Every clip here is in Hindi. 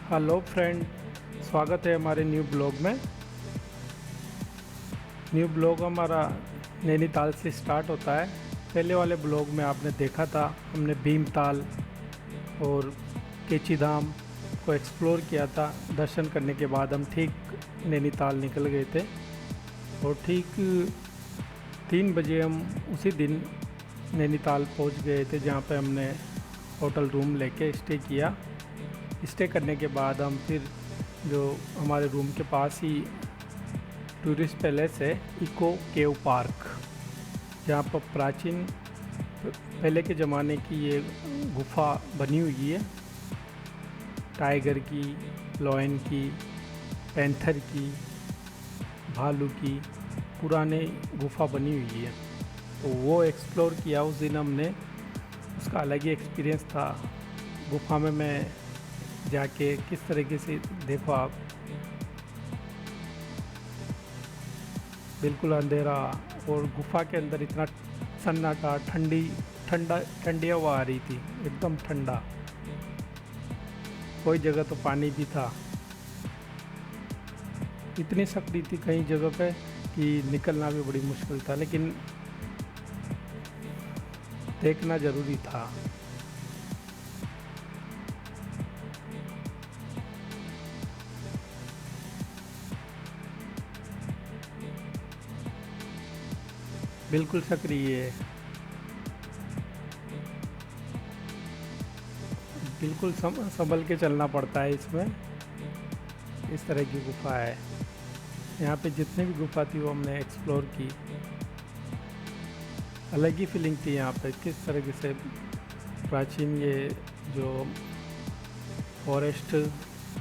हेलो फ्रेंड, स्वागत है हमारे न्यू ब्लॉग में। न्यू ब्लॉग हमारा नैनीताल से स्टार्ट होता है। पहले वाले ब्लॉग में आपने देखा था, हमने भीमताल और केची धाम को एक्सप्लोर किया था। दर्शन करने के बाद हम ठीक नैनीताल निकल गए थे और ठीक 3 बजे हम उसी दिन नैनीताल पहुंच गए थे, जहां पे हमने होटल रूम लेके स्टे किया। स्टे करने के बाद हम फिर जो हमारे रूम के पास ही टूरिस्ट पैलेस है, इको केव पार्क, जहाँ पर प्राचीन पहले के ज़माने की ये गुफा बनी हुई है। टाइगर की, लॉयन की, पैंथर की, भालू की पुराने गुफा बनी हुई है, तो वो एक्सप्लोर किया उस दिन हमने। उसका अलग ही एक्सपीरियंस था। गुफा में मैं जाके किस तरीके से, देखो आप, बिल्कुल अंधेरा और गुफा के अंदर इतना सन्नाटा, ठंडी हवा आ रही थी, एकदम ठंडा। कोई जगह तो पानी भी था। इतनी सकड़ी थी कई जगह पे कि निकलना भी बड़ी मुश्किल था, लेकिन देखना ज़रूरी था। बिल्कुल सक्रिय है, बिल्कुल संभल के चलना पड़ता है इसमें। इस तरह की गुफा है। यहाँ पे जितने भी गुफा थी वो हमने एक्सप्लोर की। अलग ही फीलिंग थी यहाँ पे, किस तरीके से प्राचीन ये जो फॉरेस्ट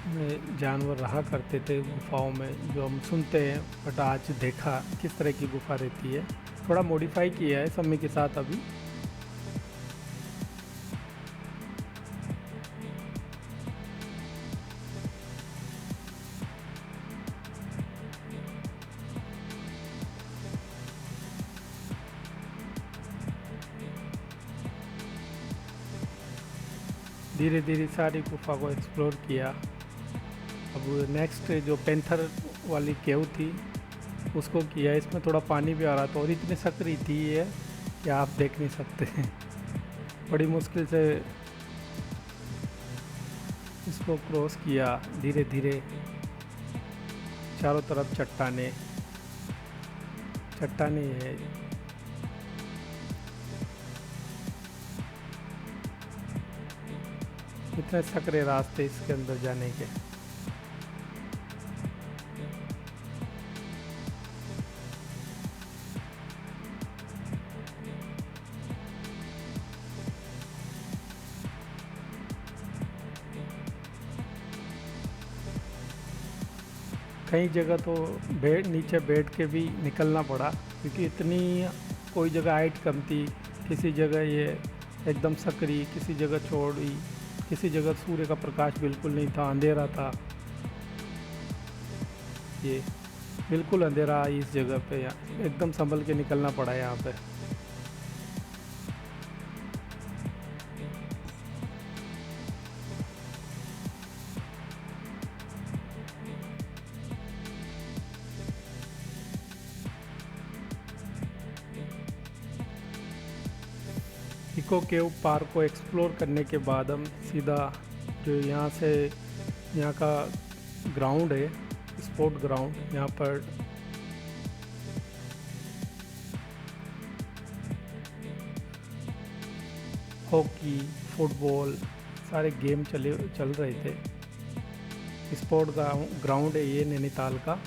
में जानवर रहा करते थे गुफाओं में, जो हम सुनते हैं, बट आज देखा किस तरह की गुफा रहती है। थोड़ा मॉडिफाई किया है समय के साथ अभी। धीरे धीरे सारी गुफा को एक्सप्लोर किया। अब नेक्स्ट जो पेंथर वाली केव थी उसको किया। इसमें थोड़ा पानी भी आ रहा था और इतनी सकरी थी ये कि आप देख नहीं सकते हैं। बड़ी मुश्किल से इसको क्रॉस किया धीरे धीरे। चारों तरफ चट्टाने चट्टाने है। इतने सकरे रास्ते इसके अंदर जाने के। कई जगह तो नीचे बैठ के भी निकलना पड़ा, क्योंकि इतनी कोई जगह हाइट कम थी, किसी जगह ये एकदम सकरी, किसी जगह चौड़ी, किसी जगह सूर्य का प्रकाश बिल्कुल नहीं था, अंधेरा था। ये बिल्कुल अंधेरा इस जगह पे, यहाँ एकदम संभल के निकलना पड़ा यहाँ पे। इको केव पार्क को एक्सप्लोर करने के बाद हम सीधा जो यहाँ का ग्राउंड है, स्पोर्ट ग्राउंड, यहाँ पर हॉकी, फुटबॉल सारे गेम चल रहे थे। स्पोर्ट ग्राउंड है ये नैनीताल का।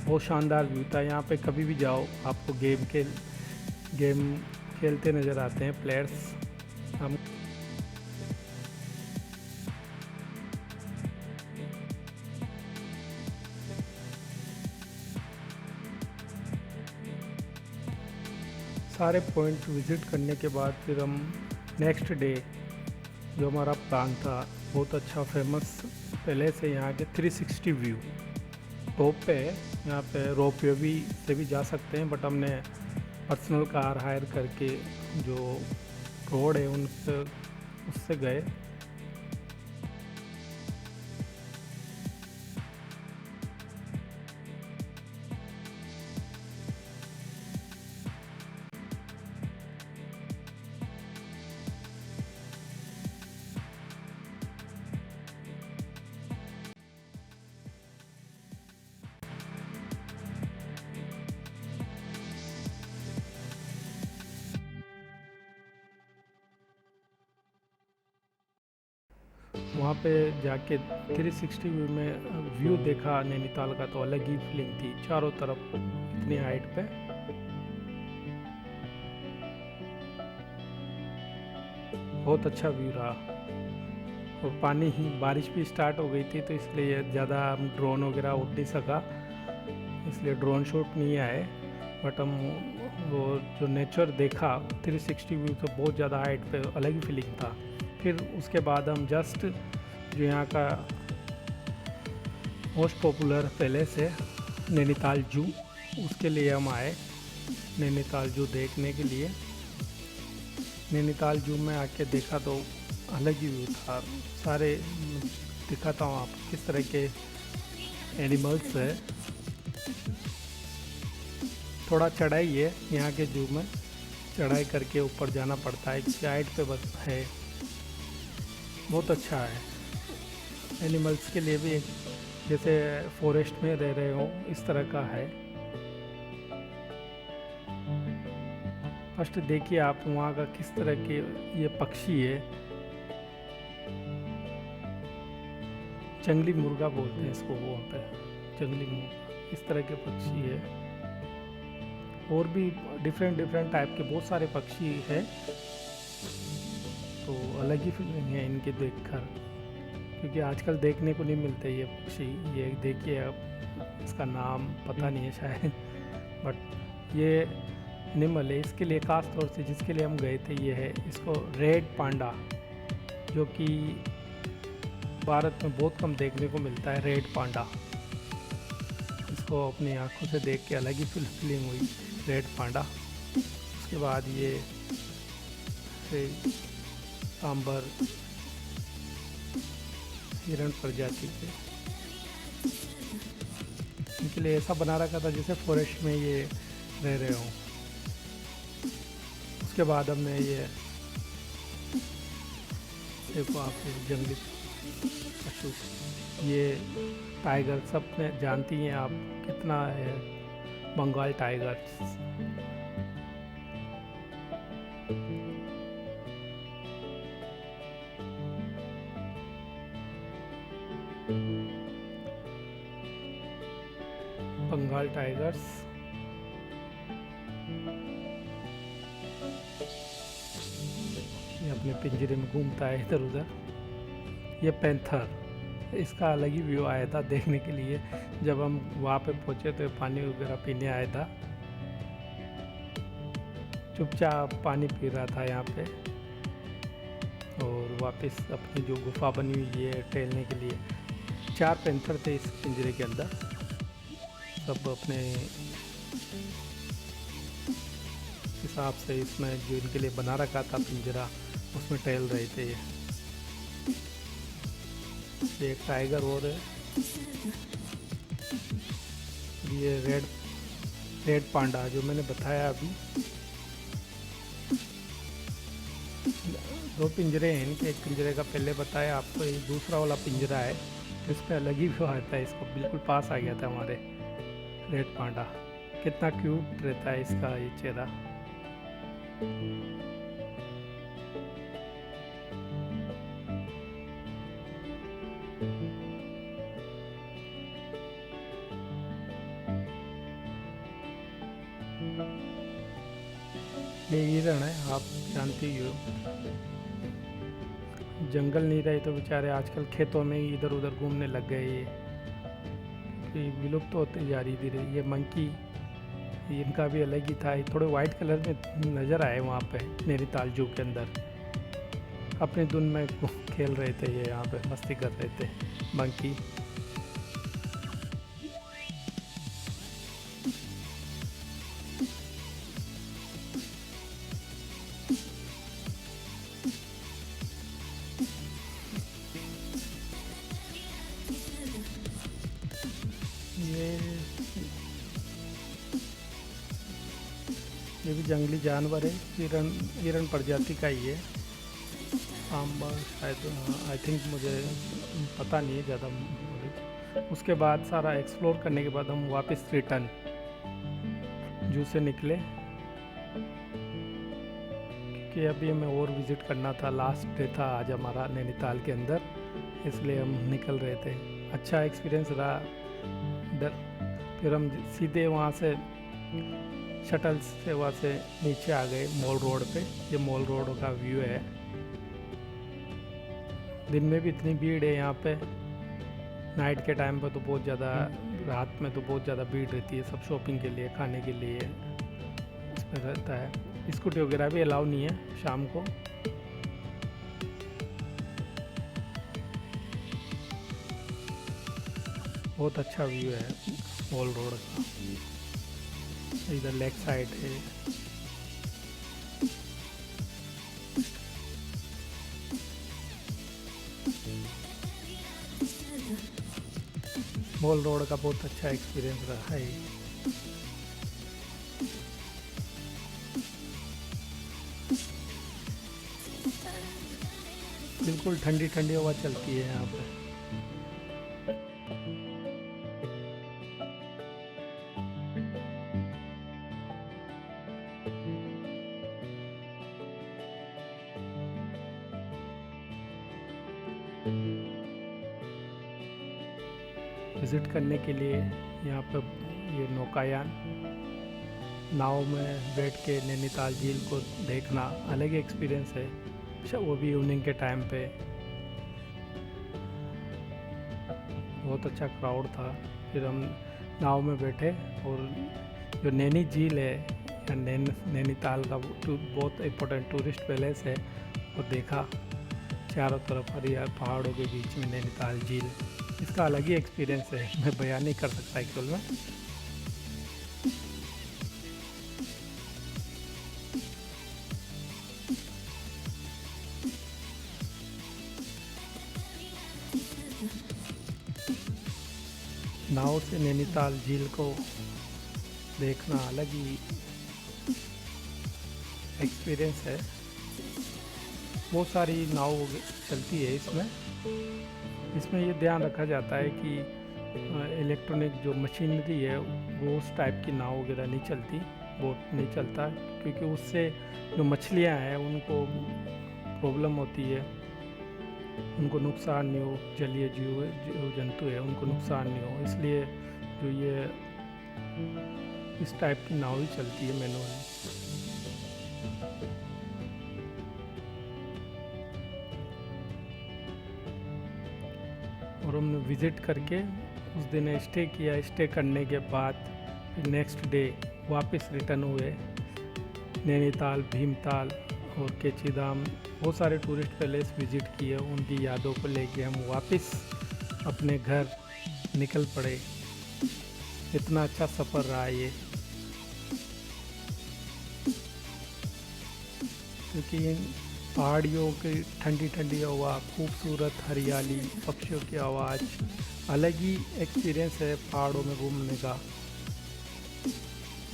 बहुत शानदार व्यू था। यहाँ पे कभी भी जाओ आपको गेम खेलते नज़र आते हैं प्लेयर्स। हम सारे पॉइंट विज़िट करने के बाद फिर हम नेक्स्ट डे, जो हमारा प्लान था, बहुत अच्छा फेमस पैलेस है यहाँ के, 360 व्यू टॉप पे है। यहाँ पे रोपवे भी से भी जा सकते हैं, बट हमने पर्सनल कार हायर करके जो रोड है उससे गए। पे जाके 360 व्यू में व्यू देखा नैनीताल का, तो अलग ही फीलिंग थी चारों तरफ इतनी हाइट पे। बहुत अच्छा व्यू रहा। और पानी ही, बारिश भी स्टार्ट हो गई थी तो इसलिए ज़्यादा हम ड्रोन वगैरह उड़ नहीं सका, इसलिए ड्रोन शॉट नहीं आए। बट हम वो जो नेचर देखा 360 व्यू, तो बहुत ज़्यादा हाइट पे अलग ही फीलिंग था। फिर उसके बाद हम जस्ट जो यहाँ का मोस्ट पॉपुलर पैलेस है नैनीताल जू, उसके लिए हम आए नैनीताल जू देखने के लिए। नैनीताल जू में आके देखा तो अलग ही व्यू था। सारे दिखाता हूँ आपको किस तरह के एनिमल्स है। थोड़ा चढ़ाई है यहाँ के जू में, चढ़ाई करके ऊपर जाना पड़ता है, गाइड पे बस है। बहुत अच्छा है एनिमल्स के लिए भी, जैसे फॉरेस्ट में रह रहे हो इस तरह का है। फर्स्ट देखिए आप वहाँ का किस तरह के ये पक्षी है, जंगली मुर्गा बोलते हैं इसको वहाँ पे, जंगली मुर्गा, इस तरह के पक्षी है। और भी डिफरेंट टाइप के बहुत सारे पक्षी है, तो अलग ही फीलिंग है इनके देखकर, क्योंकि आजकल देखने को नहीं मिलते ये पक्षी। ये देखिए, अब इसका नाम पता नहीं है शायद, बट ये एनिमल है। इसके लिए ख़ास तौर से जिसके लिए हम गए थे, ये है इसको रेड पांडा, जो कि भारत में बहुत कम देखने को मिलता है। रेड पांडा, इसको अपनी आंखों से देख के अलग ही फीलिंग हुई, रेड पांडा। उसके बाद ये सांबर हिरण प्रजाति के, इनके लिए ऐसा बना रखा था जैसे फॉरेस्ट में ये रह रहे हों। उसके बाद हमने ये देखो आप, जंगली पशु, ये टाइगर, सब ने जानती हैं आप कितना है बंगाल टाइगर। बंगाल टाइगर्स, ये अपने पिंजरे में घूमता है इधर उधर। ये पैंथर, इसका अलग ही व्यू आया था देखने के लिए। जब हम वहाँ पे पहुँचे तो पानी वगैरह पीने आया था, चुपचाप पानी पी रहा था यहाँ पे। और वापस अपनी जो गुफा बनी हुई है टहलने के लिए, 4 पैंथर थे इस पिंजरे के अंदर, सब अपने हिसाब से इसमें जो इनके लिए बना रखा था पिंजरा, उसमें टहल रहे थे। ये एक टाइगर और है, ये रेड पांडा जो मैंने बताया अभी। 2 पिंजरे हैं इनके, एक पिंजरे का पहले बताया आपको, ये दूसरा वाला पिंजरा है, इसमें अलग ही व्यू आता है। इसको बिल्कुल पास आ गया था हमारे रेड पांडा। कितना क्यूट रहता है इसका ये चेहरा। ये हिरण है, आप जानते ही हो। जंगल नहीं रहे तो बेचारे आजकल खेतों में ही इधर उधर घूमने लग गए, ये विलुप्त तो होते जा रही धीरे। ये मंकी, इनका भी अलग ही था, थोड़े वाइट कलर में नज़र आए वहाँ पे नैनीताल जू के अंदर। अपनी धुन में खेल रहे थे, ये यहाँ पे मस्ती कर रहे थे मंकी। ये भी जंगली जानवर है, हिरण प्रजाति का ही है। सांबर शायद, आई थिंक, मुझे पता नहीं है ज़्यादा नॉलेज। उसके बाद सारा एक्सप्लोर करने के बाद हम वापस रिटर्न जू से निकले, क्योंकि अभी हमें और विज़िट करना था। लास्ट डे था आज हमारा नैनीताल के अंदर। इसलिए हम निकल रहे थे। अच्छा एक्सपीरियंस रहा इधर। फिर हम सीधे वहाँ से शटल से वहाँ से नीचे आ गए मॉल रोड पे। ये मॉल रोड का व्यू है। दिन में भी इतनी भीड़ है यहाँ पे, नाइट के टाइम पे तो बहुत ज़्यादा, रात में तो बहुत ज़्यादा भीड़ रहती है। सब शॉपिंग के लिए, खाने के लिए इस पर रहता है। स्कूटी वगैरह भी अलाउ नहीं है शाम को। बहुत अच्छा व्यू है मॉल रोड का। इधर लेग साइड है। मॉल रोड का बहुत अच्छा एक्सपीरियंस रहा है। बिल्कुल ठंडी ठंडी हवा चलती है यहाँ पे। विज़िट करने के लिए यहाँ पे ये नौकायान, नाव में बैठ के नैनीताल झील को देखना अलग ही एक्सपीरियंस है। अच्छा, वो भी इवनिंग के टाइम पे। बहुत अच्छा क्राउड था। फिर हम नाव में बैठे और जो नैनी झील है या नैनीताल का बहुत इम्पोर्टेंट टूरिस्ट पैलेस है वो देखा। चारों तरफ हरियाली, पहाड़ों के बीच में नैनीताल झील, इसका अलग ही एक्सपीरियंस है। मैं बयान नहीं कर सकता एक्चुअल में। नाव से नैनीताल झील को देखना अलग ही एक्सपीरियंस है। बहुत सारी नाव चलती है इसमें ये ध्यान रखा जाता है कि इलेक्ट्रॉनिक जो मशीनरी है वो उस टाइप की नाव वगैरह नहीं चलती, बोट नहीं चलता, क्योंकि उससे जो मछलियां हैं उनको प्रॉब्लम होती है, उनको नुकसान नहीं हो, जलीय जीव जंतु है उनको नुकसान नहीं हो। इसलिए जो ये इस टाइप की नाव ही चलती है मैनुअल। और हमने विज़िट करके उस दिन स्टे किया। स्टे करने के बाद फिर नेक्स्ट डे वापस रिटर्न हुए नैनीताल, भीमताल और केची धाम। बहुत सारे टूरिस्ट पैलेस विज़िट किए। उनकी यादों को लेके हम वापस अपने घर निकल पड़े। इतना अच्छा सफ़र रहा ये, क्योंकि पहाड़ियों की ठंडी ठंडी हवा, खूबसूरत हरियाली, पक्षियों की आवाज़, अलग ही एक्सपीरियंस है पहाड़ों में घूमने का।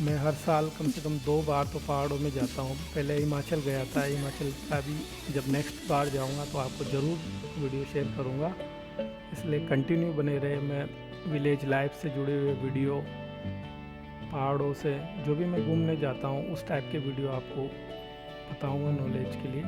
मैं हर साल कम से कम 2 बार तो पहाड़ों में जाता हूँ। पहले हिमाचल गया था। हिमाचल का भी जब नेक्स्ट बार जाऊँगा तो आपको ज़रूर वीडियो शेयर करूँगा, इसलिए कंटिन्यू बने रहे। मैं विलेज लाइफ से जुड़े हुए वीडियो, पहाड़ों से जो भी मैं घूमने जाता हूँ उस टाइप के वीडियो आपको बताऊँगा नॉलेज के लिए।